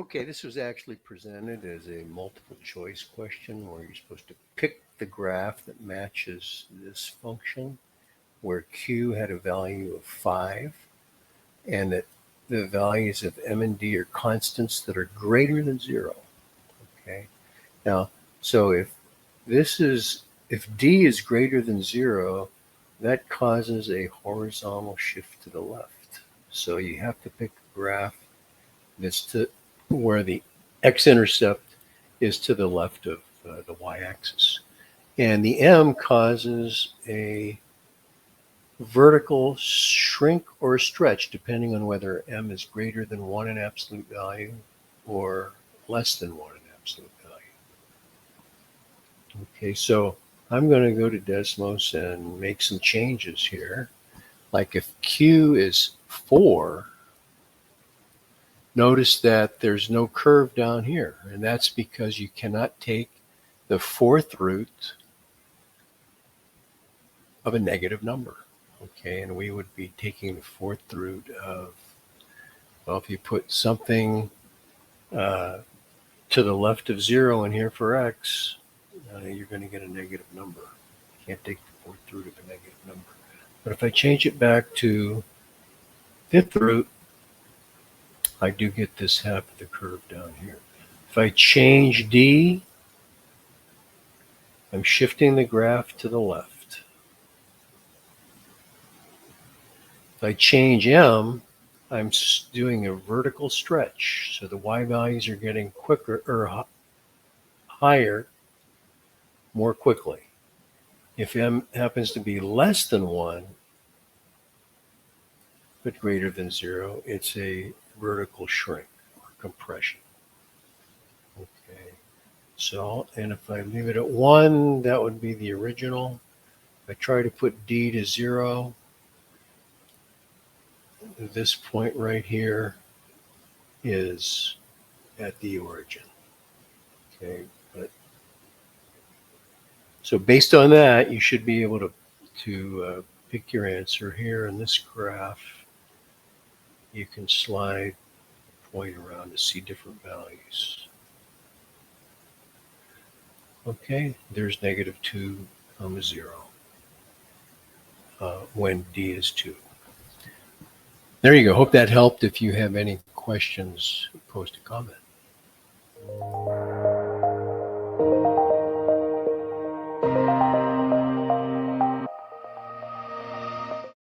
Okay, this was actually presented as a multiple choice question where you're supposed to pick the graph that matches this function, where Q had a value of 5, and that the values of M and D are constants that are greater than 0. Okay, now, so if D is greater than 0, that causes a horizontal shift to the left. So you have to pick a graph that's to where the x-intercept is to the left of the y-axis. And the M causes a vertical shrink or stretch depending on whether M is greater than 1 in absolute value or less than 1 in absolute value. Okay, so I'm going to go to Desmos and make some changes here. Like if Q is 4, notice that there's no curve down here, and that's because you cannot take the fourth root of a negative number. Okay, and we would be taking the fourth root of, well, if you put something to the left of 0 in here for x, you're going to get a negative number. You can't take the fourth root of a negative number. But if I change it back to fifth root, I do get this half of the curve down here. If I change D, I'm shifting the graph to the left. If I change M, I'm doing a vertical stretch. So the Y values are getting quicker or higher more quickly. If M happens to be less than 1, but greater than 0, it's a vertical shrink or compression. Okay, so, and if I leave it at 1, that would be the original. If I try to put D to 0, this point right here is at the origin. Okay, but so based on that, you should be able to pick your answer here in this graph. You can slide the point around to see different values. Okay, there's -2, 0 when D is 2. There you go. Hope that helped. If you have any questions, post a comment.